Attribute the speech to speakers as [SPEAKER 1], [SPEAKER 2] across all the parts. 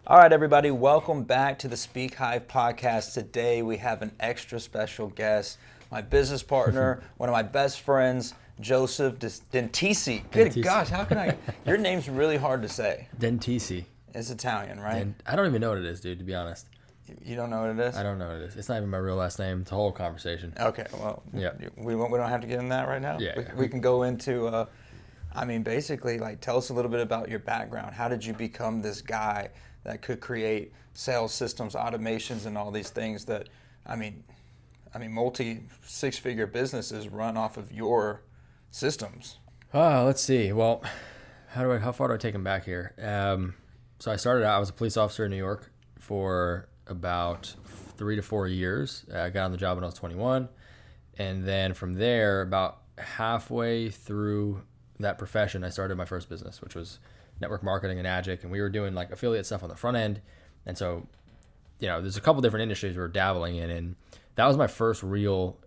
[SPEAKER 1] All right, everybody, welcome back to the Speakhive podcast. Today we have an extra special guest, my business partner, one of my best friends, Joseph Dentici. Good
[SPEAKER 2] Dentici.
[SPEAKER 1] gosh, how can I? Your name's really hard to say.
[SPEAKER 2] Dentici.
[SPEAKER 1] It's Italian, right?
[SPEAKER 2] I don't even know what it is, dude, to be honest.
[SPEAKER 1] You don't know what it is?
[SPEAKER 2] I don't know what it is. It's not even my real last name. It's a whole conversation.
[SPEAKER 1] Okay, well,
[SPEAKER 2] Yeah.
[SPEAKER 1] we don't have to get in that right now.
[SPEAKER 2] Yeah.
[SPEAKER 1] We can go into, basically, like, tell us a little bit about your background. How did you become this guy that could create sales systems, automations, and all these things that, multi six-figure businesses run off of your systems?
[SPEAKER 2] Oh, let's see. Well, how far do I take them back here? So I started out, I was a police officer in New York for about 3 to 4 years. I got on the job when I was 21. And then from there, about halfway through that profession, I started my first business, which was network marketing and Agic. And we were doing like affiliate stuff on the front end. And so, there's a couple different industries we were dabbling in. And that was my first real,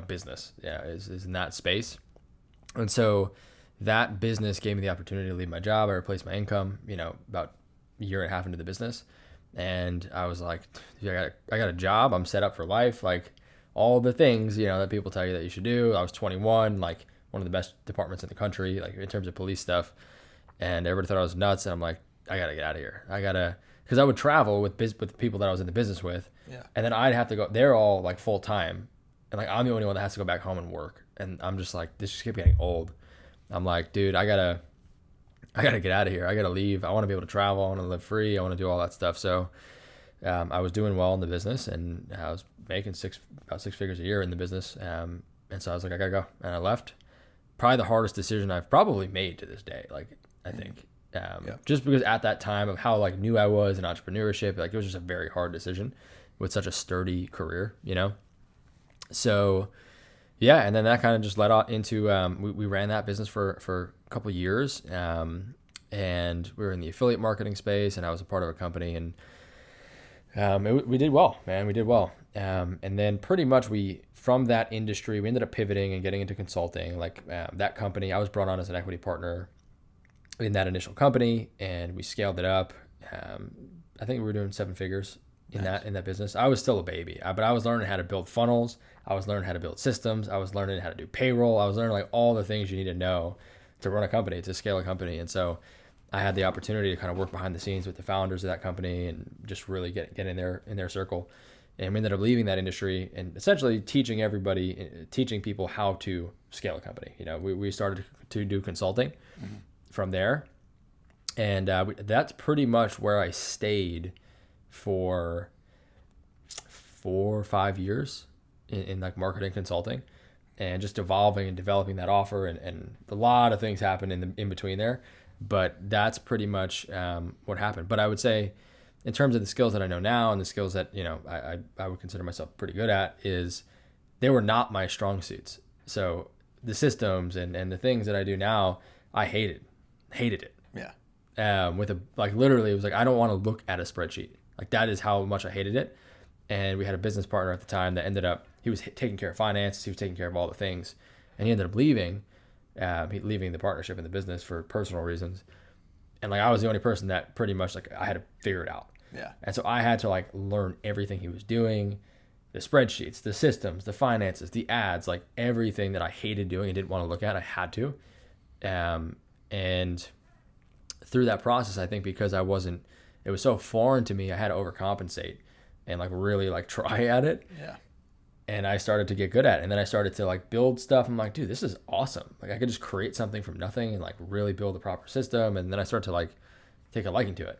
[SPEAKER 2] business, is in that space. And so that business gave me the opportunity to leave my job. I replaced my income, about a year and a half into the business. And I was like, I got a job. I'm set up for life. Like all the things, that people tell you that you should do. I was 21, like one of the best departments in the country, like in terms of police stuff. And everybody thought I was nuts. And I'm like, I got to get out of here. Because I would travel with the people that I was in the business with.
[SPEAKER 1] Yeah.
[SPEAKER 2] And then I'd have to go, they're all like full time. And like, I'm the only one that has to go back home and work. And I'm just like, this just kept getting old. I'm like, dude, I gotta get out of here. I gotta leave. I want to be able to travel. I want to live free. I want to do all that stuff. So I was doing well in the business, and I was making about six figures a year in the business. And so I was like, I gotta go, and I left. Probably the hardest decision I've probably made to this day. Like I think, just because at that time of how like new I was in entrepreneurship, like it was just a very hard decision with such a sturdy career, So. Yeah, and then that kind of just led on into we ran that business for a couple of years, and we were in the affiliate marketing space, and I was a part of a company, and we did well, man. We did well, and then pretty much from that industry we ended up pivoting and getting into consulting. Like that company, I was brought on as an equity partner in that initial company, and we scaled it up. I think we were doing 7 figures in that business. I was still a baby, but I was learning how to build funnels. I was learning how to build systems. I was learning how to do payroll. I was learning like all the things you need to know to run a company, to scale a company. And so I had the opportunity to kind of work behind the scenes with the founders of that company and just really get in their circle. And we ended up leaving that industry and essentially teaching people how to scale a company. We started to do consulting from there. And that's pretty much where I stayed for 4 or 5 years in like marketing consulting, and just evolving and developing that offer, and a lot of things happened in between there, but that's pretty much what happened. But I would say in terms of the skills that I know now and the skills that I would consider myself pretty good at, is they were not my strong suits. So the systems and the things that I do now, I hated it.
[SPEAKER 1] Yeah.
[SPEAKER 2] Literally it was like, I don't want to look at a spreadsheet. Like that is how much I hated it. And we had a business partner at the time that ended up, he was taking care of finance, he was taking care of all the things, and he ended up leaving the partnership in the business for personal reasons. And like I was the only person that pretty much like I had to figure it out.
[SPEAKER 1] Yeah.
[SPEAKER 2] And so I had to like learn everything he was doing, the spreadsheets, the systems, the finances, the ads, like everything that I hated doing and didn't want to look at, I had to. And through that process, I think because it was so foreign to me, I had to overcompensate and like really like try at it.
[SPEAKER 1] Yeah.
[SPEAKER 2] And I started to get good at it. And then I started to like build stuff. I'm like, dude, this is awesome. Like I could just create something from nothing and like really build a proper system. And then I started to like take a liking to it.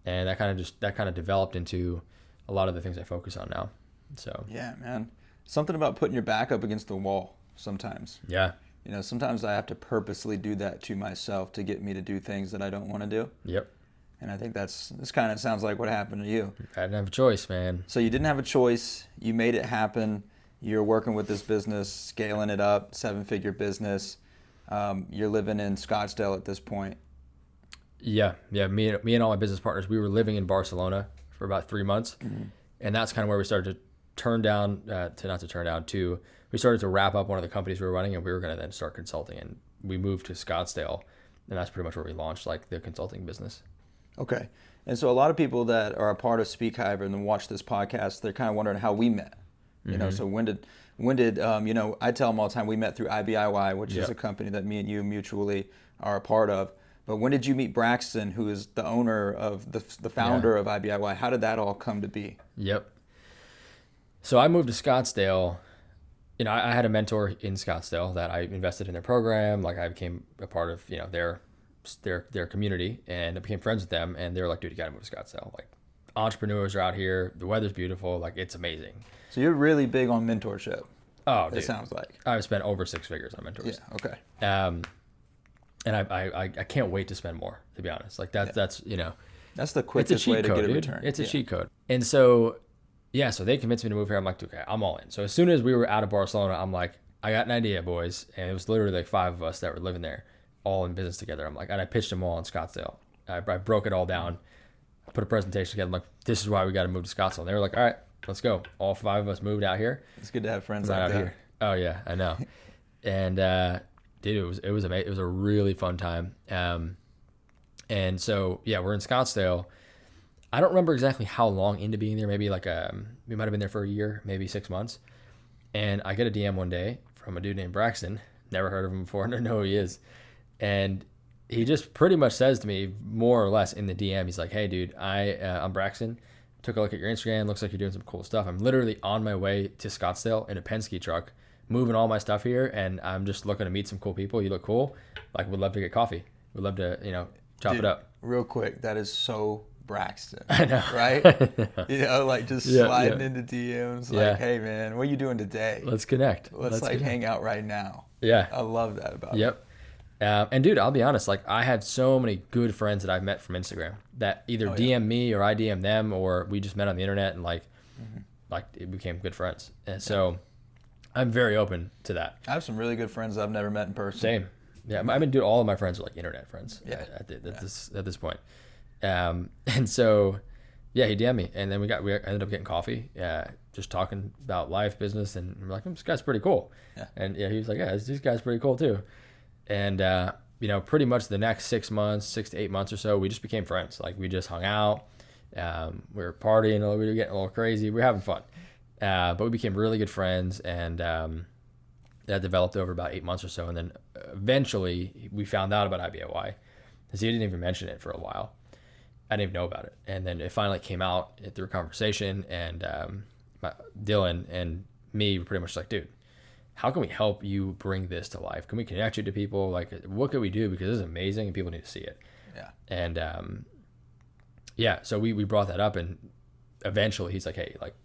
[SPEAKER 2] And that kind of developed into a lot of the things I focus on now. So
[SPEAKER 1] yeah, man, something about putting your back up against the wall sometimes.
[SPEAKER 2] Yeah.
[SPEAKER 1] Sometimes I have to purposely do that to myself to get me to do things that I don't want to do.
[SPEAKER 2] Yep.
[SPEAKER 1] And I think this kind of sounds like what happened to you.
[SPEAKER 2] I didn't have a choice, man.
[SPEAKER 1] So you didn't have a choice. You made it happen. You're working with this business, scaling it up, 7-figure business. You're living in Scottsdale at this point.
[SPEAKER 2] Yeah. Me and all my business partners, we were living in Barcelona for about 3 months. Mm-hmm. And that's kind of where we started we started to wrap up one of the companies we were running, and we were going to then start consulting. And we moved to Scottsdale, and that's pretty much where we launched like the consulting business.
[SPEAKER 1] Okay. And so a lot of people that are a part of Speakhyve and watch this podcast, they're kind of wondering how we met. You know, so when did you know, I tell them all the time we met through IBIY, which is a company that me and you mutually are a part of. But when did you meet Braxton, who is the owner of the founder of IBIY? How did that all come to be?
[SPEAKER 2] Yep. So I moved to Scottsdale. You know, I had a mentor in Scottsdale that I invested in their program. Like I became a part of, you know, their community, and I became friends with them. And they were like, dude, you got to move to Scottsdale. Like entrepreneurs are out here. The weather's beautiful. Like it's amazing.
[SPEAKER 1] So you're really big on mentorship.
[SPEAKER 2] Oh, dude.
[SPEAKER 1] It sounds like.
[SPEAKER 2] I've spent over 6 figures on mentors.
[SPEAKER 1] Yeah. Okay.
[SPEAKER 2] And I can't wait to spend more, to be honest. Like that's, you know,
[SPEAKER 1] that's the quickest way to get a return.
[SPEAKER 2] It's a cheat code. And so, yeah, so they convinced me to move here. I'm like, okay, I'm all in. So as soon as we were out of Barcelona, I'm like, I got an idea, boys. And it was literally like 5 of us that were living there, all in business together. I'm like, and I pitched them all in Scottsdale. I broke it all down. I put a presentation together. I'm like, this is why we got to move to Scottsdale. And they were like, all right, let's go. All 5 of us moved out here.
[SPEAKER 1] It's good to have friends
[SPEAKER 2] Right
[SPEAKER 1] like
[SPEAKER 2] out
[SPEAKER 1] that.
[SPEAKER 2] here. Oh yeah, I know. And dude, it was amazing. It was a really fun time. And so yeah, we're in Scottsdale. I don't remember exactly how long into being there. Maybe like we might have been there for a year, maybe 6 months. And I get a DM one day from a dude named Braxton. Never heard of him before. Don't know who he is. And he just pretty much says to me, more or less in the DM, he's like, hey dude, I'm Braxton. Took a look at your Instagram. Looks like you're doing some cool stuff. I'm literally on my way to Scottsdale in a Penske truck, moving all my stuff here, and I'm just looking to meet some cool people. You look cool. Like, would love to get coffee. Would love to, you know, chop it up.
[SPEAKER 1] Real quick, that is so Braxton.
[SPEAKER 2] I know.
[SPEAKER 1] Right? You know, like just sliding into DMs, like, hey man, what are you doing today?
[SPEAKER 2] Let's connect.
[SPEAKER 1] Let's like hang out right now.
[SPEAKER 2] Yeah.
[SPEAKER 1] I love that about it.
[SPEAKER 2] Yep. And dude, I'll be honest, like I have so many good friends that I've met from Instagram that either DM me or I DM them, or we just met on the internet and like it became good friends. And so I'm very open to that.
[SPEAKER 1] I have some really good friends that I've never met in person.
[SPEAKER 2] Same. Yeah. I mean, dude, all of my friends are like internet friends at this point. And so, yeah, he DM'd me, and then we ended up getting coffee, just talking about life, business, and we're like, this guy's pretty cool. Yeah. And yeah, he was like, yeah, this guy's pretty cool too. And, you know, pretty much the next 6 to 8 months or so, we just became friends. Like we just hung out, we were partying, we were getting a little crazy, we were having fun. But we became really good friends, and that developed over about 8 months or so. And then eventually we found out about IBIY, because he didn't even mention it for a while. I didn't even know about it. And then it finally came out through a conversation, and Dylan and me were pretty much like, dude, how can we help you bring this to life? Can we connect you to people? Like, what can we do? Because this is amazing and people need to see it. Yeah. And yeah, so we brought that up, and eventually he's like, hey, like,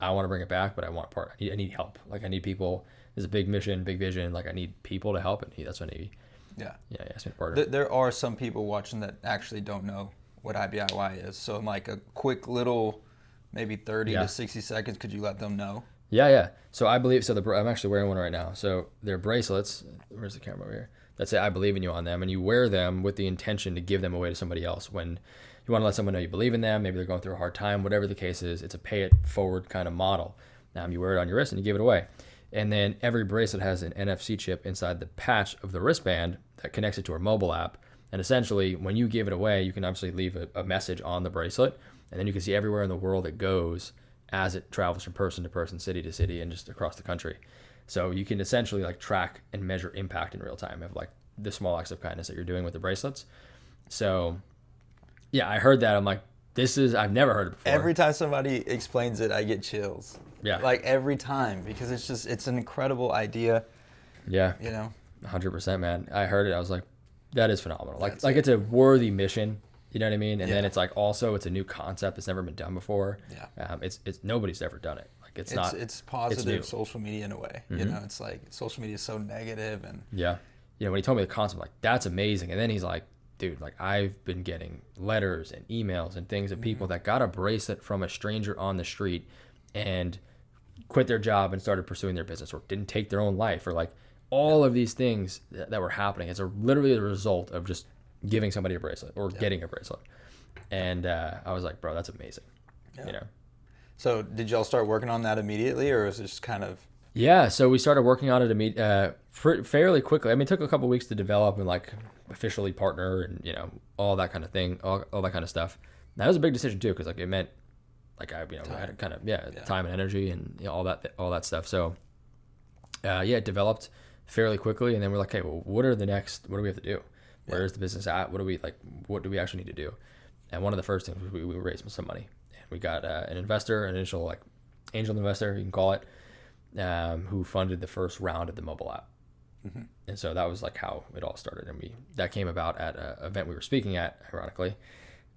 [SPEAKER 2] I want to bring it back, but I want a part. I need help. Like, I need people. There's a big mission, big vision. Like, I need people to help. And that's when he asked me to partner.
[SPEAKER 1] There are some people watching that actually don't know what IBIY is. So in like a quick little, maybe 30 to 60 seconds, could you let them know?
[SPEAKER 2] Yeah. So I believe, I'm actually wearing one right now. So they're bracelets. Where's the camera over here? That say, I believe in you on them. And you wear them with the intention to give them away to somebody else. When you want to let someone know you believe in them, maybe they're going through a hard time, whatever the case is, it's a pay it forward kind of model. You wear it on your wrist and you give it away. And then every bracelet has an NFC chip inside the patch of the wristband that connects it to our mobile app. And essentially, when you give it away, you can obviously leave a message on the bracelet, and then you can see everywhere in the world it goes as it travels from person to person, city to city, and just across the country. So you can essentially like track and measure impact in real time of like the small acts of kindness that you're doing with the bracelets. So yeah, I heard that. I'm like, I've never heard it before.
[SPEAKER 1] Every time somebody explains it, I get chills.
[SPEAKER 2] Yeah.
[SPEAKER 1] Like every time, because it's an incredible idea.
[SPEAKER 2] Yeah.
[SPEAKER 1] You know?
[SPEAKER 2] 100%, man. I heard it. I was like, that is phenomenal. Like it's a worthy mission. You know what I mean? And then it's like also it's a new concept that's never been done before. Yeah. It's nobody's ever done it. Like it's
[SPEAKER 1] positive social media in a way. You know, it's like social media is so negative and
[SPEAKER 2] yeah. You know, when he told me the concept, like that's amazing. And then he's like, dude, like I've been getting letters and emails and things of people that got a bracelet from a stranger on the street and quit their job and started pursuing their business, or didn't take their own life, or like all of these things that were happening. It's literally the result of just giving somebody a bracelet or getting a bracelet. And I was like, bro, that's amazing. Yeah. You know?
[SPEAKER 1] So did y'all start working on that immediately, or was it just kind of?
[SPEAKER 2] Yeah. So we started working on it fairly quickly. I mean, it took a couple weeks to develop and like officially partner and, you know, all that kind of thing, all that kind of stuff. That was a big decision too, because like it meant like I had kind of time and energy and all that stuff. So it developed fairly quickly, and then we're like, okay, well, what do we have to do? Where's the business at? What do we actually need to do? And one of the first things was we raised some money. We got an investor, an initial like angel investor, you can call it, who funded the first round of the mobile app. Mm-hmm. And so that was like how it all started. And that came about at an event we were speaking at, ironically.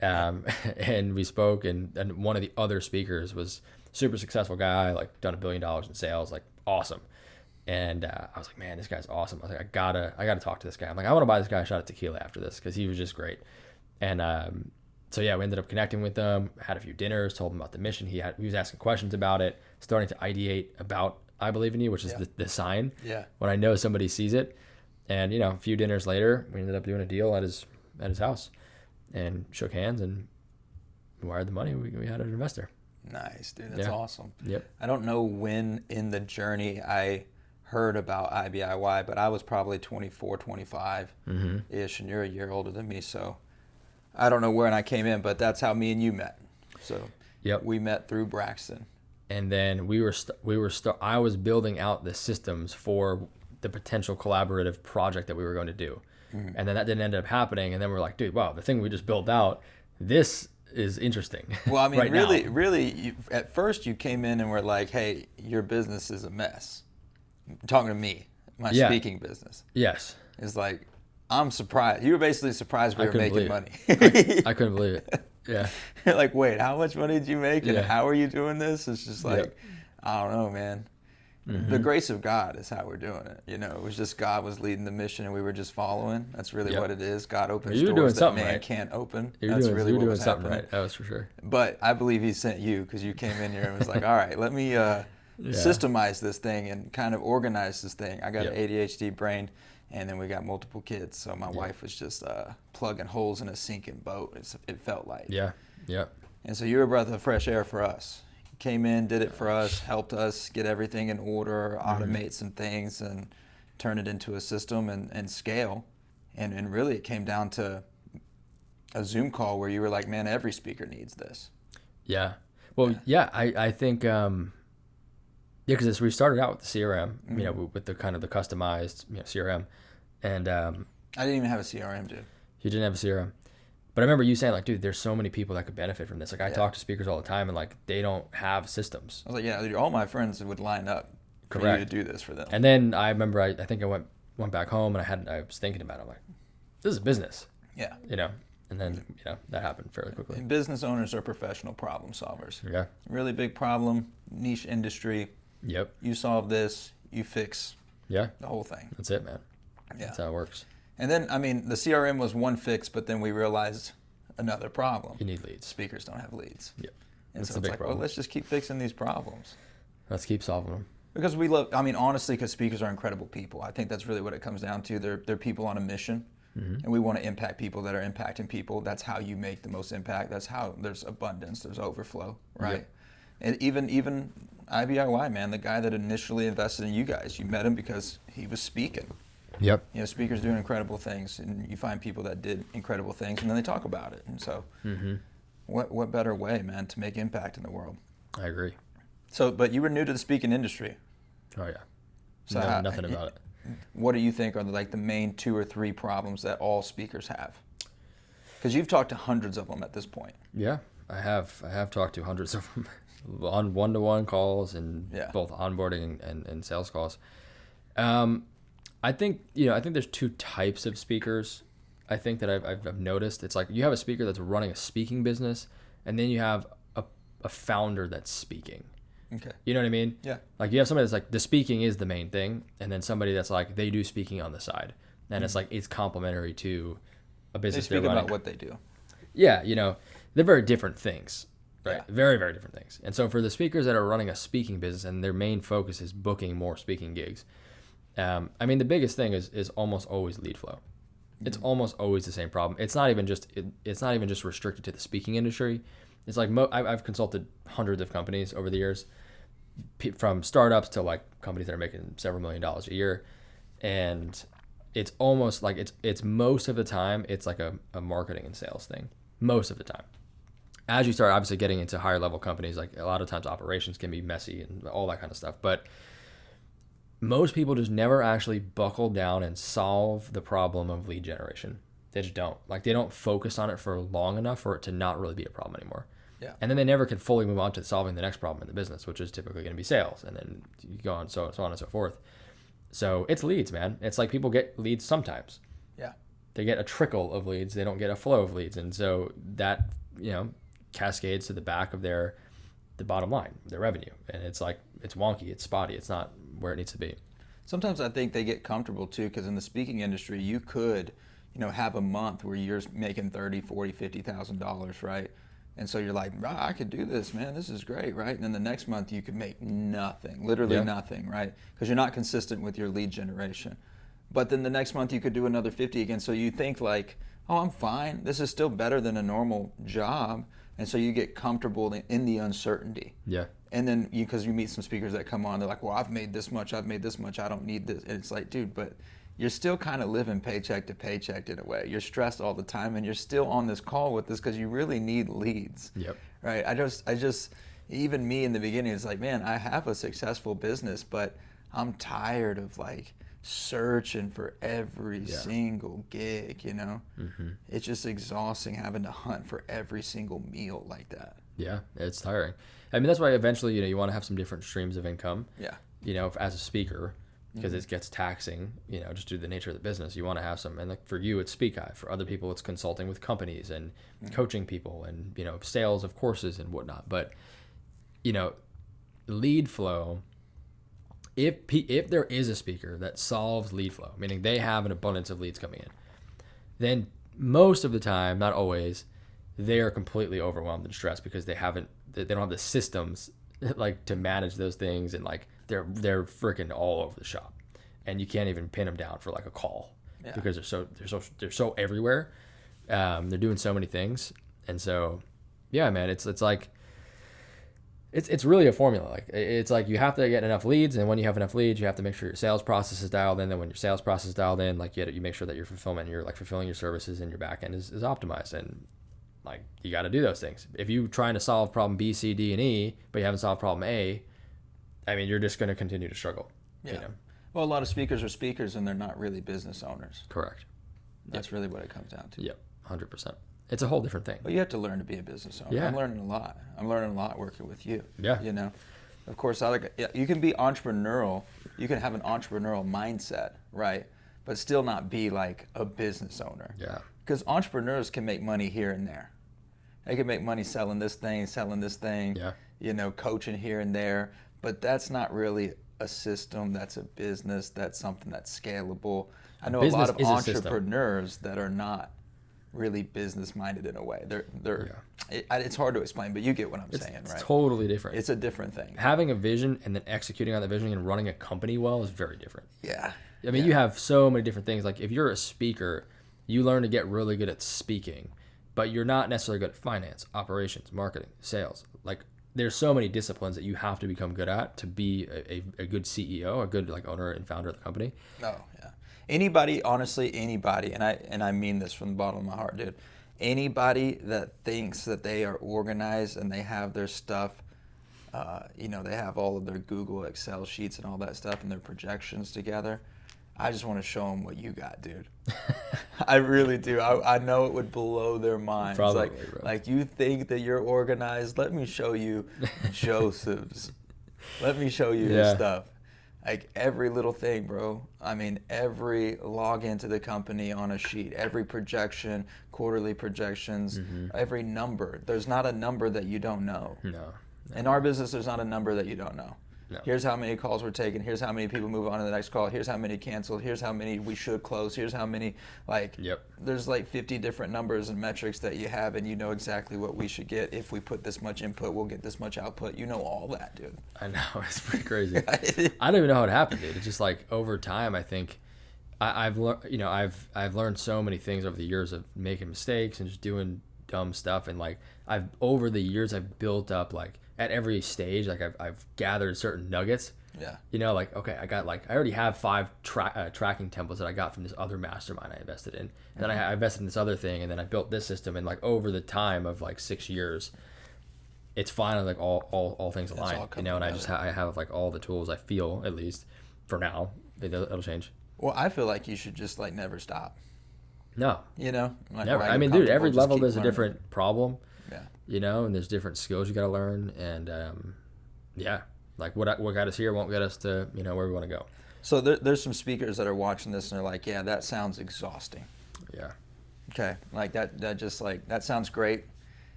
[SPEAKER 2] And we spoke, and one of the other speakers was a super successful guy, like done $1 billion in sales, like awesome. And I was like, man, this guy's awesome. I was like, I gotta talk to this guy. I'm like, I want to buy this guy a shot of tequila after this, because he was just great. And so we ended up connecting with them, had a few dinners, told him about the mission. He was asking questions about it, starting to ideate about I Believe in You, which is the sign when I know somebody sees it. And a few dinners later, we ended up doing a deal at his house, and shook hands and wired the money. We had an investor.
[SPEAKER 1] Nice, dude. That's awesome.
[SPEAKER 2] Yep.
[SPEAKER 1] I don't know when in the journey I heard about IBIY, but I was probably 24, 25-ish, and you're a year older than me, so I don't know when I came in, but that's how me and you met. So we met through Braxton.
[SPEAKER 2] And then I was building out the systems for the potential collaborative project that we were going to do. Mm-hmm. And then that didn't end up happening. And then we're like, dude, wow, the thing we just built out, this is interesting.
[SPEAKER 1] Well, I mean,
[SPEAKER 2] right
[SPEAKER 1] really, at first you came in and were like, hey, your business is a mess. Talking to me, my speaking business.
[SPEAKER 2] Yes.
[SPEAKER 1] It's like, I'm surprised. You were basically surprised we were making money.
[SPEAKER 2] I couldn't believe it. Yeah.
[SPEAKER 1] You're like, wait, how much money did you make? And how are you doing this? It's just like, I don't know, man. Mm-hmm. The grace of God is how we're doing it. It was just God was leading the mission and we were just following. That's really what it is. God opens doors that man can't open. That's really what was happening. Right.
[SPEAKER 2] That was for sure.
[SPEAKER 1] But I believe he sent you, because you came in here and was like, all right, let me systemize this thing and kind of organize this thing. I got an ADHD brain, and then we got multiple kids. So my wife was just plugging holes in a sinking boat, it felt like.
[SPEAKER 2] Yeah.
[SPEAKER 1] And so you were a breath of fresh air for us. Came in, did it for us, helped us get everything in order, automate some things, and turn it into a system and scale. And really it came down to a Zoom call where you were like, man, every speaker needs this.
[SPEAKER 2] Yeah. Well, I think, because we started out with the CRM, with the kind of the customized CRM. And
[SPEAKER 1] I didn't even have a CRM, dude.
[SPEAKER 2] You didn't have a CRM. But I remember you saying, like, dude, there's so many people that could benefit from this. Like, I talk to speakers all the time, and, like, they don't have systems.
[SPEAKER 1] I was like, dude, all my friends would line up for you to do this for them.
[SPEAKER 2] And then I remember, I think I went back home, and I was thinking about it. I'm like, this is business.
[SPEAKER 1] Yeah.
[SPEAKER 2] And then, that happened fairly quickly.
[SPEAKER 1] And business owners are professional problem solvers.
[SPEAKER 2] Yeah.
[SPEAKER 1] Really big problem, niche industry.
[SPEAKER 2] Yep.
[SPEAKER 1] You solve this, you fix the whole thing.
[SPEAKER 2] That's it, man.
[SPEAKER 1] Yeah.
[SPEAKER 2] That's how it works.
[SPEAKER 1] And then, I mean, the CRM was one fix, but then we realized another problem.
[SPEAKER 2] You need leads.
[SPEAKER 1] Speakers don't have leads.
[SPEAKER 2] Yep.
[SPEAKER 1] And so it's like, well, let's just keep fixing these problems.
[SPEAKER 2] Let's keep solving them.
[SPEAKER 1] Because honestly, because speakers are incredible people. I think that's really what it comes down to. They're people on a mission, and we want to impact people that are impacting people. That's how you make the most impact. That's how there's abundance, there's overflow, right? Yep. And even IBIY, man, the guy that initially invested in you guys, you met him because he was speaking.
[SPEAKER 2] Yep.
[SPEAKER 1] Speakers doing incredible things, and you find people that did incredible things, and then they talk about it. And so, what better way, man, to make impact in the world?
[SPEAKER 2] I agree.
[SPEAKER 1] So, but you were new to the speaking industry.
[SPEAKER 2] Oh yeah.
[SPEAKER 1] So
[SPEAKER 2] nothing about it.
[SPEAKER 1] What do you think are the main 2 or 3 problems that all speakers have? Because you've talked to hundreds of them at this point.
[SPEAKER 2] Yeah, I have talked to hundreds of them on one-to-one calls and both onboarding and sales calls. I think there's 2 types of speakers. I think that I've noticed. It's like you have a speaker that's running a speaking business, and then you have a founder that's speaking.
[SPEAKER 1] Okay.
[SPEAKER 2] You know what I mean?
[SPEAKER 1] Yeah.
[SPEAKER 2] Like you have somebody that's like the speaking is the main thing, and then somebody that's like they do speaking on the side, and it's like it's complementary to a business.
[SPEAKER 1] They speak about what they do.
[SPEAKER 2] Yeah, they're very different things, right?
[SPEAKER 1] Yeah.
[SPEAKER 2] Very, very different things. And so for the speakers that are running a speaking business and their main focus is booking more speaking gigs, the biggest thing is almost always lead flow. It's almost always the same problem. It's not even just restricted to the speaking industry. It's like I've consulted hundreds of companies over the years, from startups to like companies that are making several $1 million a year, and it's almost like it's most of the time it's like a marketing and sales thing. Most of the time, as you start obviously getting into higher level companies, like a lot of times operations can be messy and all that kind of stuff. But most people just never actually buckle down and solve the problem of lead generation. They just don't. Like they don't focus on it for long enough for it to not really be a problem anymore.
[SPEAKER 1] Yeah.
[SPEAKER 2] And then they never can fully move on to solving the next problem in the business, which is typically going to be sales. And then you go on so on and so forth. So it's leads, man. It's like people get leads sometimes.
[SPEAKER 1] Yeah.
[SPEAKER 2] They get a trickle of leads. They don't get a flow of leads. And so that, cascades to the back of the bottom line, their revenue. And it's like, it's wonky, it's spotty, it's not where it needs to be.
[SPEAKER 1] Sometimes I think they get comfortable too, because in the speaking industry, you could, have a month where you're making $30,000, $40,000, $50,000, right? And so you're like, I could do this, man. This is great, right? And then the next month you could make nothing, literally nothing, right? Because you're not consistent with your lead generation. But then the next month you could do another 50 again. So you think like, oh, I'm fine. This is still better than a normal job. And so you get comfortable in the uncertainty.
[SPEAKER 2] Yeah.
[SPEAKER 1] And then because you meet some speakers that come on, they're like, well, I've made this much, I don't need this. And it's like, dude, but you're still kind of living paycheck to paycheck in a way. You're stressed all the time, and you're still on this call with this because you really need leads.
[SPEAKER 2] Yep.
[SPEAKER 1] Right. I just, even me in the beginning, it's like, man, I have a successful business, but I'm tired of like searching for every single gig, Mm-hmm. It's just exhausting having to hunt for every single meal like that.
[SPEAKER 2] Yeah, it's tiring. I mean, that's why eventually, you want to have some different streams of income.
[SPEAKER 1] Yeah.
[SPEAKER 2] As a speaker, because it gets taxing, just due to the nature of the business. You want to have some, and like for you, it's Speakhive. For other people, it's consulting with companies and coaching people and, sales of courses and whatnot. But, lead flow, if there is a speaker that solves lead flow, meaning they have an abundance of leads coming in, then most of the time, not always, they are completely overwhelmed and stressed because they don't have the systems like to manage those things, and like they're freaking all over the shop, and you can't even pin them down for like a call because they're so everywhere. They're doing so many things, and so yeah, man, it's like it's really a formula. Like it's like you have to get enough leads, and when you have enough leads, you have to make sure your sales process is dialed in. Then when your sales process is dialed in, like you make sure that your fulfillment, you're like fulfilling your services, and your back end is optimized. And like you got to do those things. If you're trying to solve problem B, C, D, and E, but you haven't solved problem A, I mean, you're just going to continue to struggle.
[SPEAKER 1] Yeah. Well, a lot of speakers are speakers, and they're not really business owners.
[SPEAKER 2] Correct.
[SPEAKER 1] That's really what it comes down to.
[SPEAKER 2] Yep, 100%. It's a whole different thing.
[SPEAKER 1] But you have to learn to be a business owner.
[SPEAKER 2] Yeah.
[SPEAKER 1] I'm learning a lot. I'm learning a lot working with you.
[SPEAKER 2] Yeah.
[SPEAKER 1] Of course, you can be entrepreneurial. You can have an entrepreneurial mindset, right? But still not be like a business owner.
[SPEAKER 2] Yeah.
[SPEAKER 1] Because entrepreneurs can make money here and there. They can make money selling this thing, coaching here and there. But that's not really a system. That's a business. That's something that's scalable. I know a lot of entrepreneurs that are not really business minded in a way. It's hard to explain, but you get what I'm saying, right?
[SPEAKER 2] It's totally different.
[SPEAKER 1] It's a different thing.
[SPEAKER 2] Having a vision and then executing on that vision and running a company well is very different.
[SPEAKER 1] Yeah.
[SPEAKER 2] I mean, you have so many different things. Like if you're a speaker, you learn to get really good at speaking, but you're not necessarily good at finance, operations, marketing, sales. Like there's so many disciplines that you have to become good at to be a good CEO, a good like owner and founder of the company.
[SPEAKER 1] Oh, yeah. Anybody, honestly, anybody, and I mean this from the bottom of my heart, dude. Anybody that thinks that they are organized and they have their stuff, they have all of their Google Excel sheets and all that stuff and their projections together, I just want to show them what you got, dude. I really do. I know it would blow their minds.
[SPEAKER 2] Probably,
[SPEAKER 1] like you think that you're organized? Let me show you Joseph's. Let me show you his stuff. Like every little thing, bro. I mean, every login to the company on a sheet, every projection, quarterly projections, every number. There's not a number that you don't know.
[SPEAKER 2] No.
[SPEAKER 1] In our business, there's not a number that you don't know.
[SPEAKER 2] No.
[SPEAKER 1] Here's how many calls were taken. Here's how many people move on to the next call. Here's how many canceled. Here's how many we should close. Here's how many, there's like 50 different numbers and metrics that you have, and you know exactly what we should get. If we put this much input, we'll get this much output. You know all that, dude.
[SPEAKER 2] I know. It's pretty crazy. I don't even know how it happened, dude. It's just like over time, I think I've learned, I've learned so many things over the years of making mistakes and just doing dumb stuff. And like over the years, I've built up like, at every stage, like I've gathered certain nuggets
[SPEAKER 1] Yeah.
[SPEAKER 2] You know, like, okay, I already have 5 tracking templates that I got from this other mastermind I invested in. And then I invested in this other thing, and then I built this system. And like over the time of like 6 years, it's finally like all things align, you know, and I just I have like all the tools, I feel, at least for now. It'll change.
[SPEAKER 1] Well, I feel like you should just like never stop.
[SPEAKER 2] No.
[SPEAKER 1] You know? Like,
[SPEAKER 2] Never. I mean, dude, every level there's a different problem.
[SPEAKER 1] Yeah.
[SPEAKER 2] You know, and there's different skills you got to learn. And yeah, like what got us here won't get us to, you know, where we want to go.
[SPEAKER 1] So there's some speakers that are watching this and they're like, yeah, that sounds exhausting.
[SPEAKER 2] Yeah.
[SPEAKER 1] Okay. Like that just like, that sounds great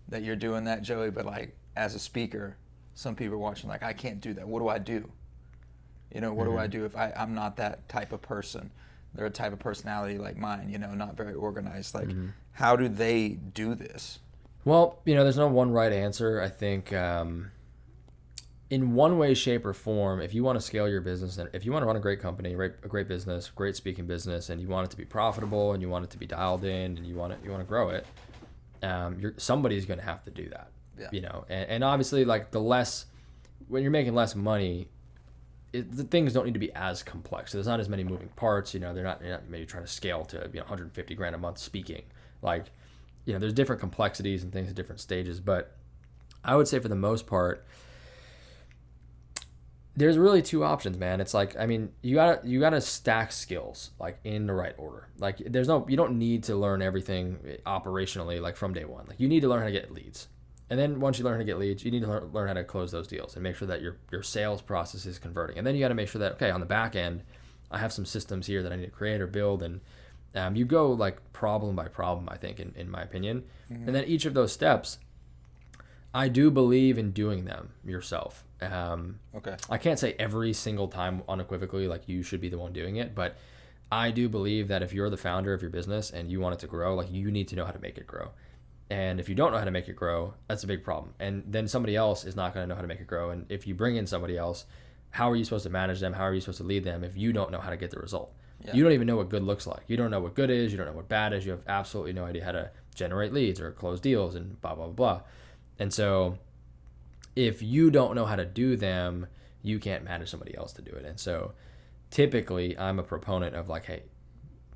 [SPEAKER 1] that you're doing that, Joey, but like as a speaker, some people are watching like, I can't do that. What do I do? You know, what do I do if I'm not that type of person? They're a type of personality like mine, you know, not very organized. Like, how do they do this?
[SPEAKER 2] Well, you know, there's no one right answer. I think in one way, shape, or form, if you want to scale your business, and if you want to run a great company, right, a great business, great speaking business, and you want it to be profitable, and you want it to be dialed in, and you want to grow it, somebody's going to have to do that.
[SPEAKER 1] Yeah.
[SPEAKER 2] You know, and obviously, like when you're making less money, the things don't need to be as complex. So there's not as many moving parts. You know, you're not maybe trying to scale to 150 grand a month speaking. Like, you know, there's different complexities and things at different stages. But I would say for the most part, there's really 2 options, man. It's like, I mean, you gotta stack skills like in the right order. Like you don't need to learn everything operationally like from day one. Like you need to learn how to get leads. And then once you learn how to get leads, you need to learn how to close those deals and make sure that your sales process is converting. And then you got to make sure that, okay, on the back end, I have some systems here that I need to create or build. And you go like problem by problem, I think, in my opinion. And then each of those steps, I do believe in doing them yourself.
[SPEAKER 1] Okay.
[SPEAKER 2] I can't say every single time unequivocally like you should be the one doing it, but I do believe that if you're the founder of your business and you want it to grow, like you need to know how to make it grow. And if you don't know how to make it grow, that's a big problem. And then somebody else is not going to know how to make it grow. And if you bring in somebody else, how are you supposed to manage them? How are you supposed to lead them if you don't know how to get the result? Yeah. You don't even know what good looks like. You don't know what good is. You don't know what bad is. You have absolutely no idea how to generate leads or close deals and blah, blah, blah. And so if you don't know how to do them, you can't manage somebody else to do it. And so typically I'm a proponent of like, hey,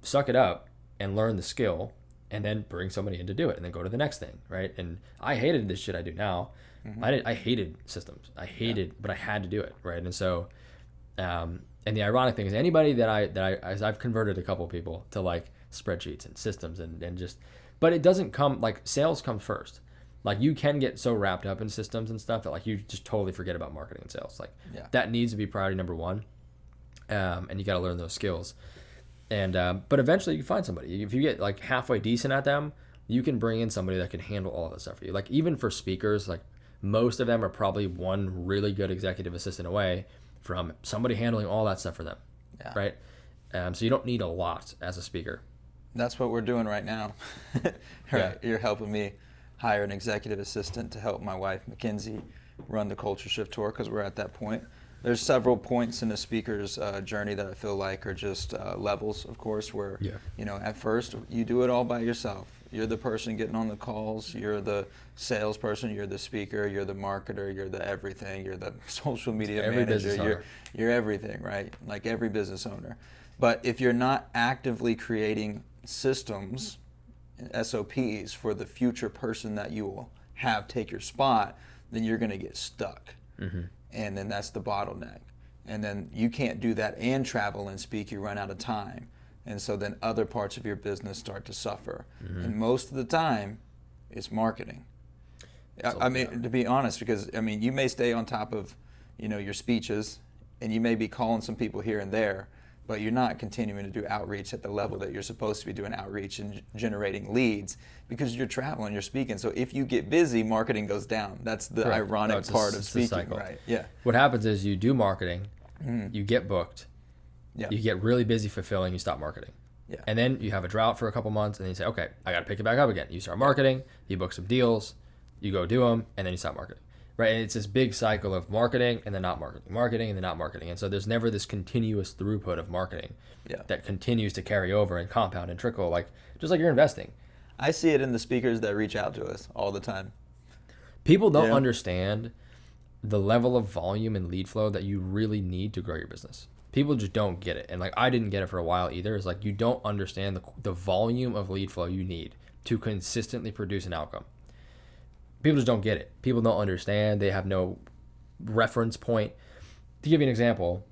[SPEAKER 2] suck it up and learn the skill, and then bring somebody in to do it, and then go to the next thing, right? And I hated this shit I do now. I hated systems. But I had to do it, right? And so, and the ironic thing is, anybody that I've converted a couple people to like spreadsheets and systems and just, but it doesn't come like sales comes first. Like you can get so wrapped up in systems and stuff that like you just totally forget about marketing and sales. Like that needs to be priority number 1, and you got to learn those skills. And but eventually you find somebody. If you get like halfway decent at them, you can bring in somebody that can handle all of that stuff for you. Like even for speakers, like most of them are probably one really good executive assistant away from somebody handling all that stuff for them, right? So you don't need a lot as a speaker.
[SPEAKER 1] That's what we're doing right now. Right. You're helping me hire an executive assistant to help my wife, Mackenzie, run the Culture Shift Tour, because we're at that point. There's several points in the speaker's journey that I feel like are just levels, of course, where, you know, at first you do it all by yourself. You're the person getting on the calls, you're the salesperson, you're the speaker, you're the marketer, you're the everything, you're the social media manager, you're everything, right? Like every business owner. But if you're not actively creating systems, SOPs for the future person that you will have take your spot, then you're going to get stuck. And then that's the bottleneck. And then you can't do that and travel and speak, you run out of time. And so then other parts of your business start to suffer. And most of the time, it's marketing. I mean, to be honest, because I mean, you may stay on top of, you know, your speeches, and you may be calling some people here and there, but you're not continuing to do outreach at the level that you're supposed to be doing outreach and generating leads, because you're traveling, you're speaking. So if you get busy, marketing goes down. That's the ironic part of speaking, right? Yeah.
[SPEAKER 2] What happens is you do marketing, you get booked, you get really busy fulfilling, you stop marketing. And then you have a drought for a couple months, and then you say, okay, I got to pick it back up again. You start marketing, you book some deals, you go do them, and then you stop marketing. Right, and it's this big cycle of marketing and then not marketing and then not marketing. And so there's never this continuous throughput of marketing that continues to carry over and compound and trickle, like just like you're investing.
[SPEAKER 1] I see it in the speakers that reach out to us all the time.
[SPEAKER 2] People don't understand the level of volume and lead flow that you really need to grow your business. People just don't get it. And like, I didn't get it for a while either. It's like, you don't understand the volume of lead flow you need to consistently produce an outcome. People just don't get it. People don't understand. They have no reference point. To give you an example,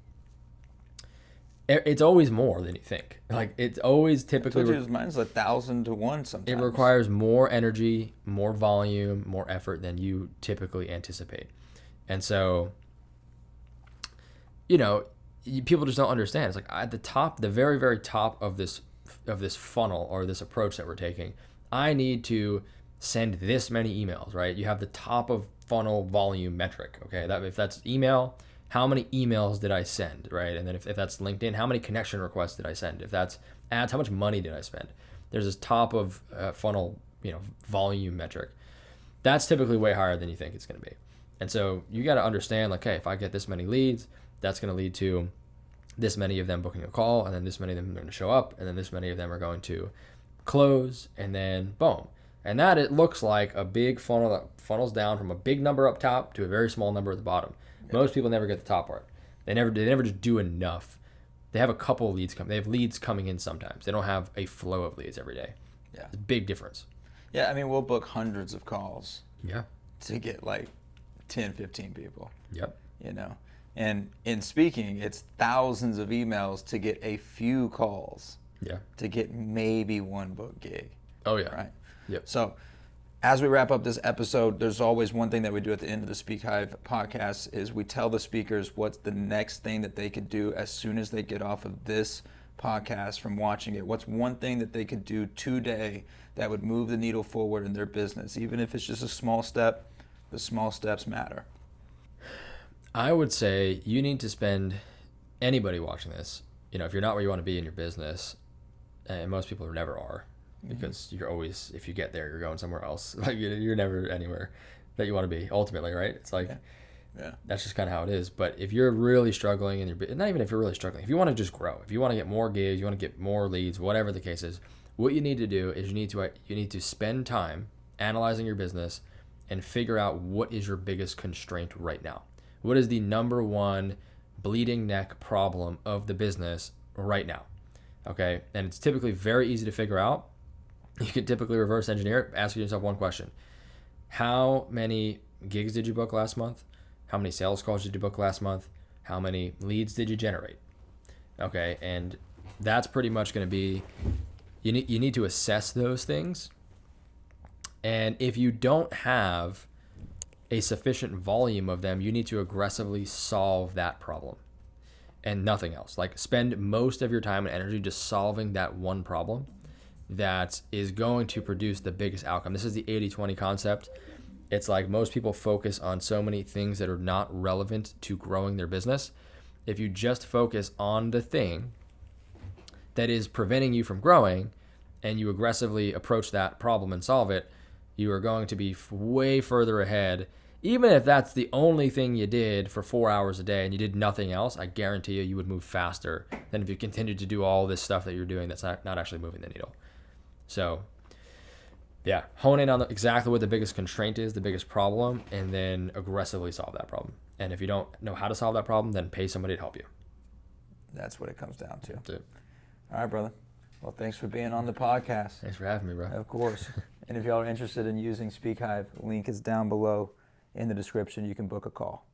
[SPEAKER 2] it's always more than you think. Like, it's always typically...
[SPEAKER 1] Mine's 1,000 to 1 sometimes.
[SPEAKER 2] It requires more energy, more volume, more effort than you typically anticipate. And so, people just don't understand. It's like, at the top, the very, very top of this funnel, or this approach that we're taking, I need to send this many emails, right? You have the top of funnel volume metric, okay? If that's email, how many emails did I send, right? And then if that's LinkedIn, how many connection requests did I send? If that's ads, how much money did I spend? There's this top of funnel, volume metric. That's typically way higher than you think it's going to be. And so you got to understand, like, hey, if I get this many leads, that's going to lead to this many of them booking a call, and then this many of them are going to show up, and then this many of them are going to close, and then boom. And that, it looks like a big funnel that funnels down from a big number up top to a very small number at the bottom. Yeah. Most people never get the top part. They never just do enough. They have a couple of leads they have leads coming in sometimes. They don't have a flow of leads every day. Yeah. It's a big difference.
[SPEAKER 1] Yeah, I mean, we'll book hundreds of calls.
[SPEAKER 2] Yeah.
[SPEAKER 1] To get like 10, 15 people.
[SPEAKER 2] Yep.
[SPEAKER 1] And in speaking, it's thousands of emails to get a few calls.
[SPEAKER 2] Yeah.
[SPEAKER 1] To get maybe one book gig.
[SPEAKER 2] Oh, yeah.
[SPEAKER 1] Right?
[SPEAKER 2] Yep.
[SPEAKER 1] So as we wrap up this episode, there's always one thing that we do at the end of the Speakhive podcast is we tell the speakers what's the next thing that they could do as soon as they get off of this podcast from watching it. What's one thing that they could do today that would move the needle forward in their business? Even if it's just a small step, the small steps matter.
[SPEAKER 2] I would say you need to spend, anybody watching this, if you're not where you want to be in your business, and most people never are, because you're always, if you get there, you're going somewhere else. Like, you're never anywhere that you want to be ultimately, right? It's like,
[SPEAKER 1] yeah.
[SPEAKER 2] That's just kind of how it is. But if you're really struggling in your, not even if you're really struggling, if you want to just grow, if you want to get more gigs, you want to get more leads, whatever the case is, what you need to do is you need to spend time analyzing your business and figure out what is your biggest constraint right now. What is the number one bleeding neck problem of the business right now? Okay, and it's typically very easy to figure out. You can typically reverse engineer it, ask yourself one question. How many gigs did you book last month? How many sales calls did you book last month? How many leads did you generate? Okay, and that's pretty much going to be, you need to assess those things. And if you don't have a sufficient volume of them, you need to aggressively solve that problem and nothing else. Like, spend most of your time and energy just solving that one problem that is going to produce the biggest outcome. This is the 80-20 concept. It's like most people focus on so many things that are not relevant to growing their business. If you just focus on the thing that is preventing you from growing and you aggressively approach that problem and solve it, you are going to be way further ahead. Even if that's the only thing you did for 4 hours a day and you did nothing else, I guarantee you would move faster than if you continued to do all this stuff that you're doing that's not actually moving the needle. So, yeah, hone in on exactly what the biggest constraint is, the biggest problem, and then aggressively solve that problem. And if you don't know how to solve that problem, then pay somebody to help you.
[SPEAKER 1] That's what it comes down to.
[SPEAKER 2] That's it.
[SPEAKER 1] All right, brother. Well, thanks for being on the podcast.
[SPEAKER 2] Thanks for having me, bro.
[SPEAKER 1] Of course. And if y'all are interested in using Speakhive, link is down below in the description. You can book a call.